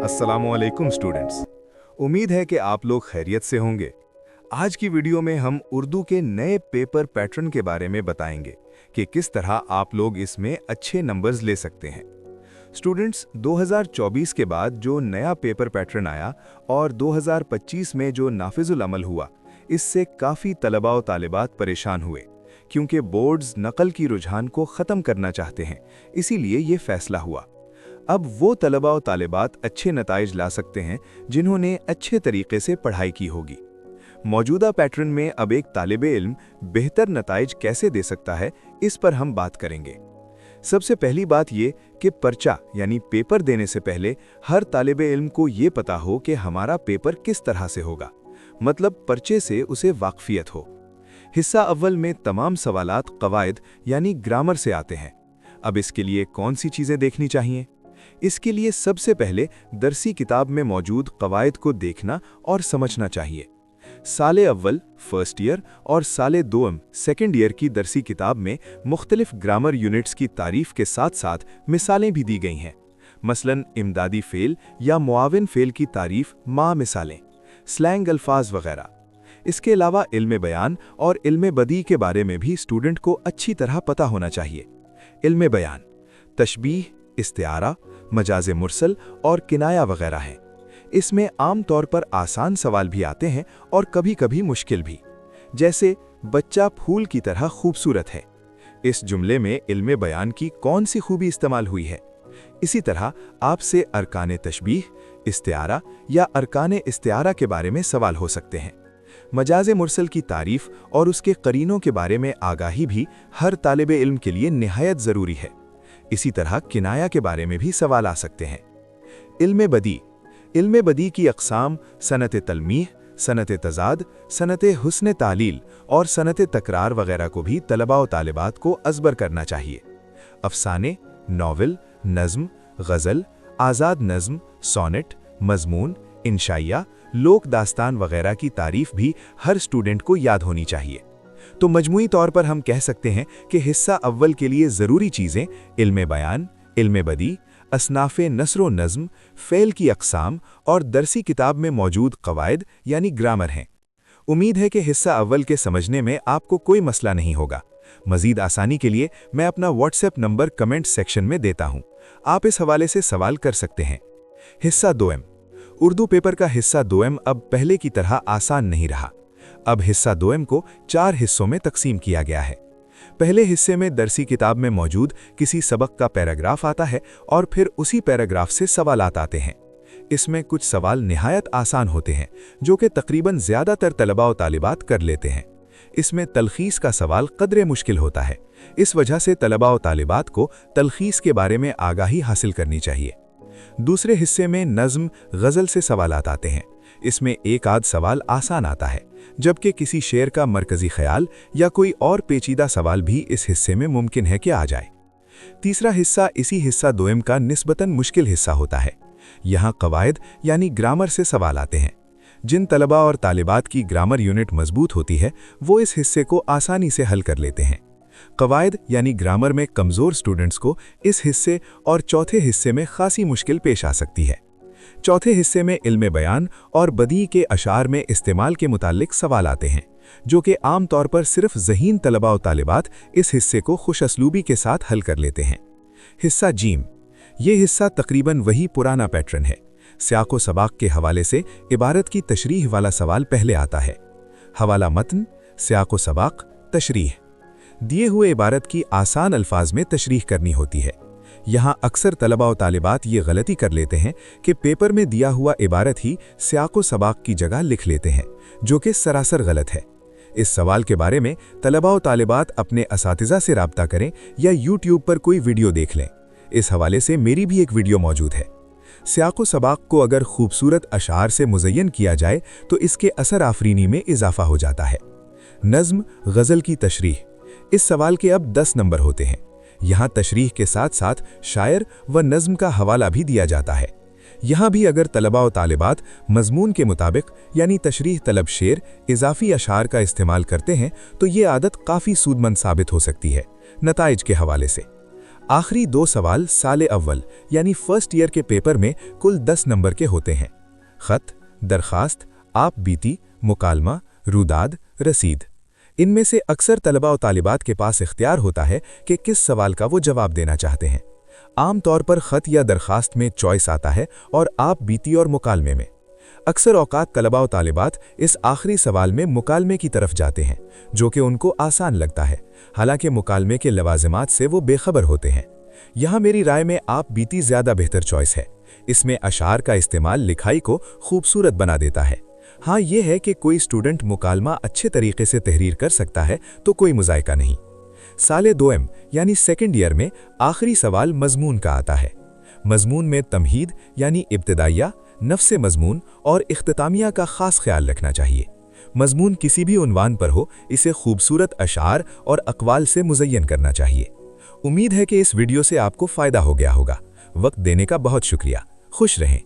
अस्सलामुअलैकुम स्टूडेंट्स। उम्मीद है कि आप लोग खैरियत से होंगे। आज की वीडियो में हम उर्दू के नए पेपर पैटर्न के बारे में बताएंगे कि किस तरह आप लोग इसमें अच्छे नंबर्स ले सकते हैं। स्टूडेंट्स, 2024 के बाद जो नया पेपर पैटर्न आया और 2025 में जो नाफिजुल अमल हुआ, इससे काफ़ी तलबा और तालिबात परेशान हुए क्योंकि बोर्ड्स नकल की रुझान को ख़त्म करना चाहते हैं, इसीलिए ये फैसला हुआ। अब वो तलबा और तालिबात अच्छे नताइज ला सकते हैं जिन्होंने अच्छे तरीके से पढ़ाई की होगी। मौजूदा पैटर्न में अब एक तालिबे इल्म बेहतर नताइज कैसे दे सकता है, इस पर हम बात करेंगे। सबसे पहली बात ये कि पर्चा यानी पेपर देने से पहले हर तालिबे इल्म को ये पता हो कि हमारा पेपर किस तरह से होगा, मतलब पर्चे से उसे वाकफियत हो। हिस्सा अव्वल में तमाम सवालात कवायद यानी ग्रामर से आते हैं। अब इसके लिए कौन सी चीज़ें देखनी चाहिए? इसके लिए सबसे पहले दरसी किताब में मौजूद कवायद को देखना और समझना चाहिए। साले अव्वल फर्स्ट ईयर और साले दोम सेकेंड ईयर की दरसी किताब में मुख्तलिफ ग्रामर यूनिट्स की तारीफ के साथ साथ मिसालें भी दी गई हैं। मसलन इमदादी फेल या मुआविन फेल की तारीफ, माँ मिसालें, स्लैंग अल्फाज वगैरह। इसके अलावा इल्म बयान और इल्म बदी के बारे में भी स्टूडेंट को अच्छी तरह पता होना चाहिए। इल्म बयान तशबीह, इस्तिआरा, मजाज़े मुरसल और किनाया वगैरह हैं। इसमें आम तौर पर आसान सवाल भी आते हैं और कभी कभी मुश्किल भी, जैसे बच्चा फूल की तरह खूबसूरत है। इस जुमले में इल्म बयान की कौन सी खूबी इस्तेमाल हुई है? इसी तरह आपसे अरकान तशबीह, इस्तिआरा या अरकान इस्तिआरा के बारे में सवाल हो सकते हैं। मजाज़े मुरसल की तारीफ और उसके करीनों के बारे में आगाही भी हर तालिबे इल्म के लिए निहायत ज़रूरी है। इसी तरह किनाया के बारे में भी सवाल आ सकते हैं। इल्म बदी की अक़साम सनत तलमीह, सनत तज़ाद, सनत हुस्न तालील और सनत तकरार वगैरह को भी तलबा और तालिबात को अज़बर करना चाहिए। अफ़साने, नॉवल, नज़्म, गज़ल, आज़ाद नज़्म, सोनेट, मज़मून, इंशाइया, लोक दास्तान वगैरह की तारीफ भी हर स्टूडेंट को याद होनी चाहिए। तो मजमूई तौर पर हम कह सकते हैं कि हिस्सा अव्वल के लिए ज़रूरी चीज़ें इल्म बयान, इल्म बदी, असनाफ़े नस्र व नज़्म, फ़ेल की अक़साम और दरसी किताब में मौजूद कवायद यानी ग्रामर हैं। उम्मीद है कि हिस्सा अव्वल के समझने में आपको कोई मसला नहीं होगा। मज़ीद आसानी के लिए मैं अपना व्हाट्सएप नंबर कमेंट सेक्शन में देता हूँ, आप इस हवाले से सवाल कर सकते हैं। हिस्सा दोम उर्दू पेपर का हिस्सा दोम अब पहले की तरह आसान नहीं रहा। अब हिस्सा दोम को 4 हिस्सों में तकसीम किया गया है। पहले हिस्से में दरसी किताब में मौजूद किसी सबक का पैराग्राफ आता है और फिर उसी पैराग्राफ से सवालात आते हैं। इसमें कुछ सवाल निहायत आसान होते हैं जो कि तकरीबन ज़्यादातर तलबा और तालिबात कर लेते हैं। इसमें तलखीस का सवाल कदरे मुश्किल होता है, इस वजह से तलबा और तालिबात को तलखीस के बारे में आगाही हासिल करनी चाहिए। दूसरे हिस्से में नज़्म, गज़ल से सवालात आते हैं। इसमें एक आध सवाल आसान आता है, जबकि किसी शेर का मरकज़ी ख्याल या कोई और पेचीदा सवाल भी इस हिस्से में मुमकिन है कि आ जाए। तीसरा हिस्सा इसी हिस्सा दोम का निस्बतन मुश्किल हिस्सा होता है। यहाँ कवायद यानी ग्रामर से सवाल आते हैं। जिन तलबा और तालिबात की ग्रामर यूनिट मजबूत होती है वो इस हिस्से को आसानी से हल कर लेते हैं। कवायद यानी ग्रामर में कमज़ोर स्टूडेंट्स को इस हिस्से और चौथे हिस्से में खासी मुश्किल पेश आ सकती है। चौथे हिस्से में इल्म बयान और बदी के अशार में इस्तेमाल के मुतालिक सवाल आते हैं, जो कि आम तौर पर सिर्फ ज़हीन तलबा और तालिबात इस हिस्से को खुशअस्लूबी के साथ हल कर लेते हैं। हिस्सा जीम ये हिस्सा तकरीबन वही पुराना पैटर्न है। सियाक़ो सबाक़ के हवाले से इबारत की तशरीह वाला सवाल पहले आता है। हवाला मतन, सियाक़ो सबाक़, तशरीह। दिए हुए इबारत की आसान अल्फाज में तशरीह करनी होती है। यहाँ अक्सर तलबा और तालिबात ये गलती कर लेते हैं कि पेपर में दिया हुआ इबारत ही सियाक़ो सबाक़ की जगह लिख लेते हैं, जो कि सरासर गलत है। इस सवाल के बारे में तलबा और तालिबात अपने असातिज़ा से राब्ता करें या यूट्यूब पर कोई वीडियो देख लें। इस हवाले से मेरी भी एक वीडियो मौजूद है। सियाक़ो सबाक़ को अगर खूबसूरत अशार से मुज़य्यन किया जाए तो इसके असर आफरीनी में इजाफा हो जाता है। नज़्म, गज़ल की तशरीह इस सवाल के अब 10 नंबर होते हैं। यहाँ तशरीह के साथ साथ शायर व नज़्म का हवाला भी दिया जाता है। यहाँ भी अगर तलबा और तालिबात मज़मून के मुताबिक यानी तशरीह तलब शेर, इजाफी अशार का इस्तेमाल करते हैं तो ये आदत काफ़ी सूदमंद साबित हो सकती है नताइज के हवाले से। आखिरी 2 सवाल साले अव्वल यानी फर्स्ट ईयर के पेपर में कुल 10 नंबर के होते हैं। खत, दरखास्त, आप बीती, मुकालमा, रुदाद, रसीद। इनमें से अक्सर तलबा और तालिबात के पास इख्तियार होता है कि किस सवाल का वो जवाब देना चाहते हैं। आम तौर पर खत या दरखास्त में चॉइस आता है और आप बीती और मुकालमे में। अक्सर औकात तलबा और तालिबात इस आखिरी सवाल में मुकालमे की तरफ जाते हैं, जो कि उनको आसान लगता है, हालांकि मुकालमे के लवाजिमात से वो बेखबर होते हैं। यहाँ मेरी राय में आप बीती ज़्यादा बेहतर चॉइस है। इसमें अशार का इस्तेमाल लिखाई को खूबसूरत बना देता है। हाँ, ये है कि कोई स्टूडेंट मुकालमा अच्छे तरीके से तहरीर कर सकता है तो कोई मुज़ायका नहीं। साले 2M यानी सेकेंड ईयर में आखिरी सवाल मजमून का आता है। मजमून में तमहीद यानी इब्तिदाइया, नफ्स मजमून और इख्तितामिया का खास ख्याल रखना चाहिए। मजमून किसी भी उन्वान पर हो, इसे खूबसूरत अशार और अक़वाल से मुज़य्यन करना चाहिए। उम्मीद है कि इस वीडियो से आपको फ़ायदा हो गया होगा। वक्त देने का बहुत शुक्रिया। खुश रहें।